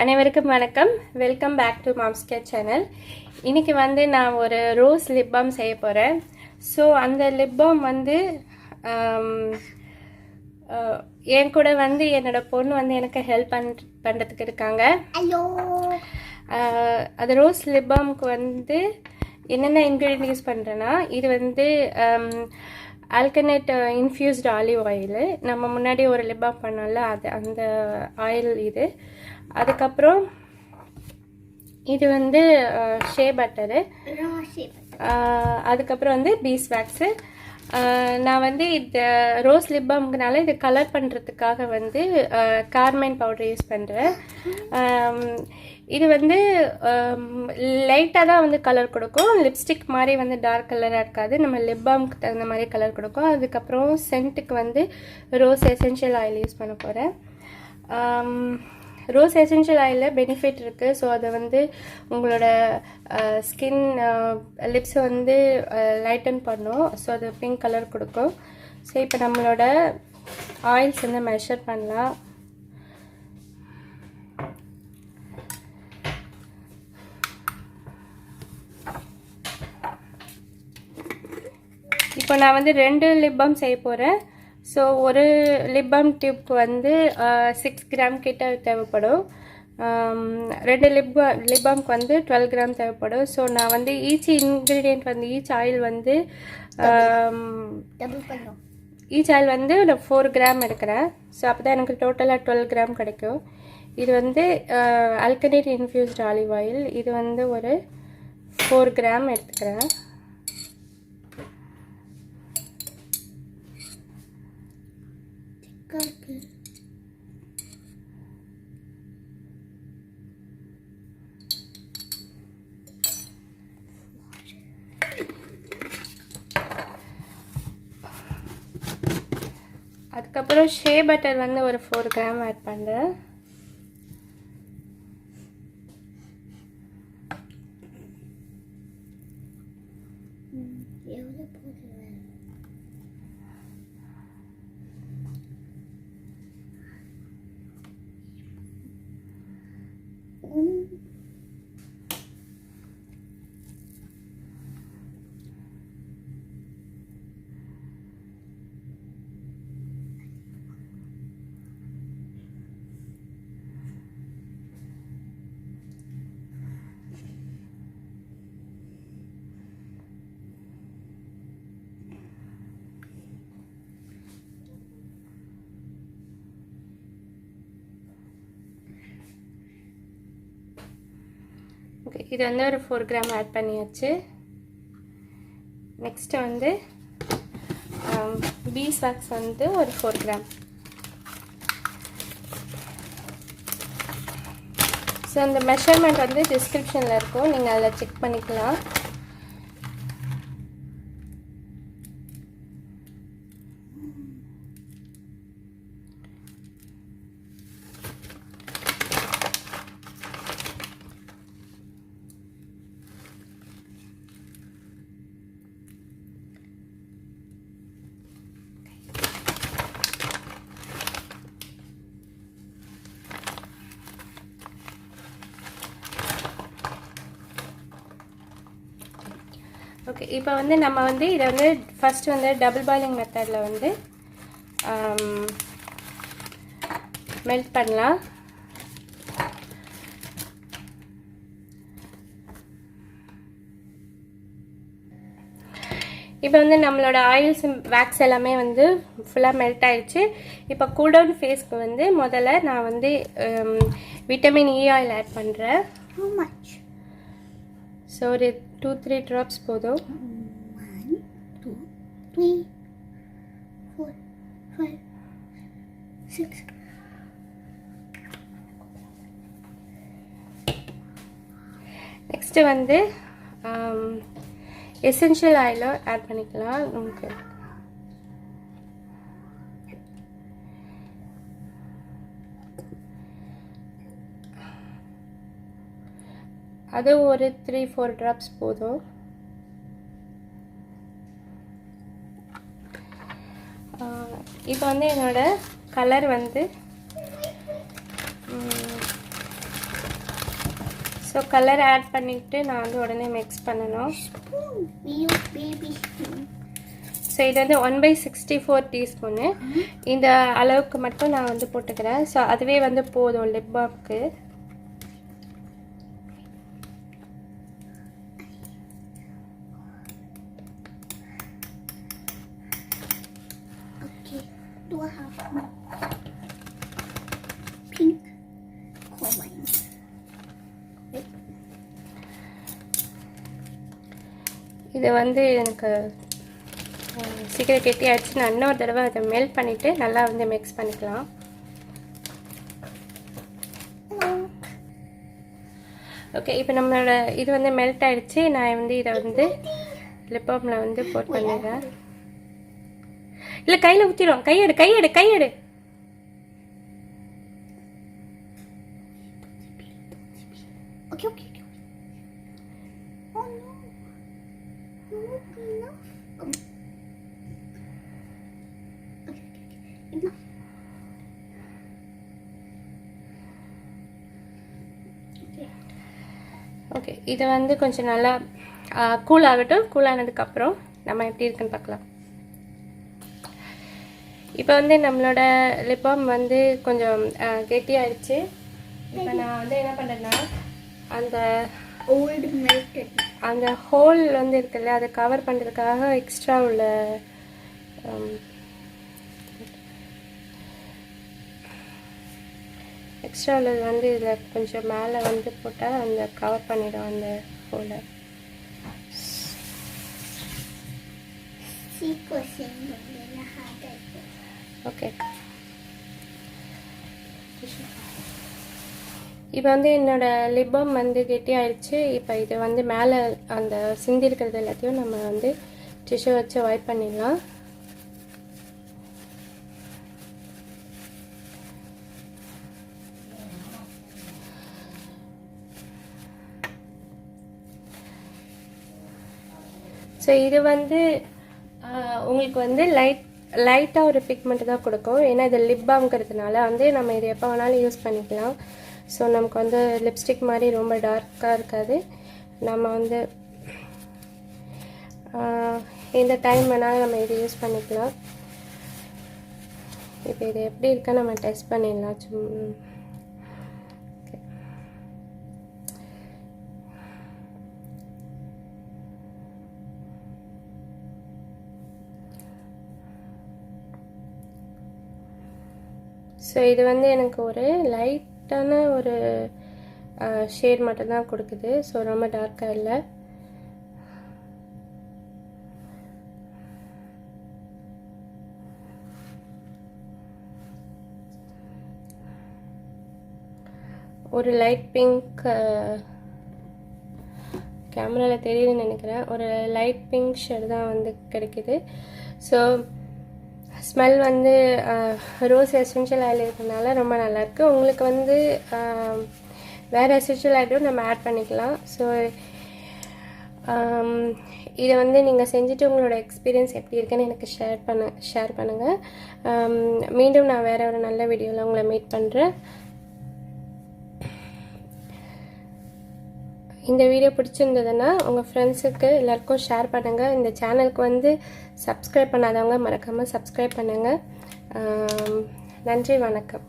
அனைவருக்கும் வணக்கம். Welcome back to mom's care channel. இன்றைக்கி வந்து நான் ஒரு ரோஸ் லிப் பாம் செய்ய போகிறேன். ஸோ அந்த லிப் பாம் வந்து என் கூட வந்து என்னோட பொண்ணு வந்து எனக்கு ஹெல்ப் பண்ணுறதுக்கு இருக்காங்க. அது ரோஸ் லிப் பாம்க்கு வந்து என்னென்ன இன்க்ரீடியன்ட் யூஸ் பண்ணுறேன்னா, இது வந்து alkanet infused olive oil. நம்ம முன்னாடி ஒரு லிப் பாம் பண்ணோம்ல, அது அந்த ஆயில் இது. அதுக்கப்புறம் இது வந்து ஷே பட்டரு, அதுக்கப்புறம் வந்து பீஸ்வாக்ஸு. நான் வந்து இந்த ரோஸ் லிப் பாம்க்குனால இது கலர் பண்ணுறதுக்காக வந்து கார்மைன் பவுடர் யூஸ் பண்ணுறேன். இது வந்து லைட்டாக தான் வந்து கலர் கொடுக்கும், லிப்ஸ்டிக் மாதிரி வந்து டார்க் கலராக இருக்காது. நம்ம லிப் பாம்க்கு தகுந்த மாதிரி கலர் கொடுக்கும். அதுக்கப்புறம் சென்ட்டுக்கு வந்து ரோஸ் எசென்ஷியல் ஆயில் யூஸ் பண்ண போகிறேன். ரோஸ் எசென்ஷியல் ஆயிலில் பெனிஃபிட் இருக்குது. ஸோ அதை வந்து உங்களோட ஸ்கின் லிப்ஸை வந்து லைட்டன் பண்ணும். ஸோ அது பிங்க் கலர் கொடுக்கும். ஸோ இப்போ நம்மளோட ஆயில்ஸ் வந்து மெஷர் பண்ணலாம். இப்போ நான் வந்து 2 லிப் பாம் செய்ய போகிறேன். ஸோ ஒரு லிப் பாம் டியூப்க்கு வந்து 6 கிராம் கிட்ட தேவைப்படும். 2 லிப் பாம்க்கு வந்து 12 கிராம் தேவைப்படும். ஸோ நான் வந்து ஈச் இன்க்ரீடியண்ட் வந்து ஈச் ஆயில் வந்து 4 கிராம் எடுக்கிறேன். ஸோ அப்போ தான் எனக்கு டோட்டலாக 12 கிராம் கிடைக்கும். இது வந்து alkanet infused olive oil. இது வந்து ஒரு 4 கிராம் எடுத்துக்கிறேன். அதுக்கப்புறம் ஷே பட்டர் வந்து ஒரு 4 கிராம் ஆட் பண்ணுறேன். ஓகே, இது வந்து ஒரு 4 கிராம் ஆட் பண்ணியாச்சு. நெக்ஸ்ட்டு வந்து பீஸ்வாக்ஸ் வந்து ஒரு 4 கிராம். ஸோ அந்த மெஷர்மெண்ட் வந்து டிஸ்கிரிப்ஷனில் இருக்கும், நீங்கள் அதில் செக் பண்ணிக்கலாம். ஓகே, இப்போ வந்து நம்ம வந்து இதை வந்து ஃபஸ்ட்டு வந்து டபுள் பாயிலிங் மெத்தடில் வந்து மெல்ட் பண்ணலாம். இப்போ வந்து நம்மளோட ஆயில்ஸ் வேக்ஸ் எல்லாமே வந்து ஃபுல்லாக மெல்ட் ஆயிடுச்சு. இப்போ கூல் டவுன் ஃபேஸ்க்கு வந்து முதல்ல நான் வந்து விட்டமின் இ ஆயில் ஆட் பண்ணுறேன். ஸோ ஒரு 2-3 ட்ராப்ஸ் போதும். 1 2 3 4 5 6. நெக்ஸ்ட்டு வந்து எசென்ஷியல் ஆயிலை ஆட் பண்ணிக்கலாம். நமக்கு அது ஒரு 3-4 ட்ராப்ஸ் போதும். இப்போ வந்து என்னோட கலர் வந்து ஸோ கலர் ஆட் பண்ணிவிட்டு நான் வந்து உடனே மிக்ஸ் பண்ணணும். ஸோ இது வந்து 1/64 டீஸ்பூனு. இந்த அளவுக்கு மட்டும் நான் வந்து போட்டுக்கிறேன். ஸோ அதுவே வந்து போதும் lip பாம்க்கு. Do I have pink carmine? இது வந்து எனக்கு சீக்கிரம் கெட்டியாகிடுச்சு. நான் இன்னொரு தடவை அதை மெல்ட் பண்ணிவிட்டு நல்லா வந்து மிக்ஸ் பண்ணிக்கலாம். ஓகே, இப்போ நம்மளோட இது வந்து மெல்ட் ஆகிடுச்சு. நான் வந்து இதை வந்து லிப் பாமில் வந்து போட் பண்ணிடுறேன். இல்லை, கையில் ஊற்றிடும். கையெடு கையெடு கையெடு. Okay, okay, okay. Oh no. Not enough. Okay, enough. Okay, இதை வந்து கொஞ்சம் நல்லா கூல் ஆகட்டும். கூல் ஆனதுக்கப்புறம் நம்ம எப்படி இருக்குன்னு பார்க்கலாம். இப்போ வந்து நம்மளோட லிப் பாம் வந்து கொஞ்சம் கெட்டியாகிடுச்சு. இப்போ நான் வந்து என்ன பண்ணுறேன்னா அந்த ஹோல் வந்து இருக்குல்ல, அதை கவர் பண்ணுறதுக்காக எக்ஸ்ட்ரா உள்ள உள்ளது வந்து இதில் கொஞ்சம் மேலே வந்து போட்டால் அந்த கவர் பண்ணிடும் அந்த ஹோலை. ஓகே, இப்போ வந்து என்னோடய லிப் பாம் வந்து கெட்டி ஆயிடுச்சு. இப்போ இது வந்து மேலே அந்த சிந்தி இருக்கிறது எல்லாத்தையும் நம்ம வந்து டிஷ்யூ வச்சு வைப் பண்ணிடலாம். ஸோ இது வந்து உங்களுக்கு வந்து லைட்டாக ஒரு பிக்மெண்ட் தான் கொடுக்கும். ஏன்னா இது லிப் பாம்ங்கிறதுனால வந்து நம்ம இது எப்போ வேணாலும் யூஸ் பண்ணிக்கலாம். ஸோ நமக்கு வந்து லிப்ஸ்டிக் மாதிரி ரொம்ப டார்க்காக இருக்காது. நம்ம வந்து இந்த டைம் வேணாலும் நம்ம இது யூஸ் பண்ணிக்கலாம். இப்போ இது எப்படி இருக்கா நம்ம டெஸ்ட் பண்ணிடலாம். ஸோ இது வந்து எனக்கு ஒரு லைட்டான ஒரு ஷேட் மட்டும்தான் கொடுக்குது. ஸோ ரொம்ப டார்க்காக இல்லை. ஒரு லைட் பிங்க், கேமராவில் தெரியுதுன்னு நினைக்கிறேன், ஒரு லைட் பிங்க் ஷேட் தான் வந்து கிடைக்குது. ஸோ ஸ்மெல் வந்து ரோஸ் எசென்ஷியல் ஆயில் இருக்கிறதுனால ரொம்ப நல்லாயிருக்கு. உங்களுக்கு வந்து வேறு எசென்ஷியல் ஆயிலும் நம்ம ஆட் பண்ணிக்கலாம். ஸோ இதை வந்து நீங்கள் செஞ்சுட்டு உங்களோட எக்ஸ்பீரியன்ஸ் எப்படி இருக்குன்னு எனக்கு ஷேர் பண்ணுங்கள். மீண்டும் நான் வேறு ஒரு நல்ல வீடியோவில் உங்களை மீட் பண்ணுறேன். இந்த வீடியோ பிடிச்சிருந்ததுன்னா உங்கள் ஃப்ரெண்ட்ஸுக்கு எல்லாருக்கும் ஷேர் பண்ணுங்கள். இந்த சேனலுக்கு வந்து சப்ஸ்கிரைப் பண்ணாதவங்க மறக்காமல் சப்ஸ்கிரைப் பண்ணுங்கள். நன்றி, வணக்கம்.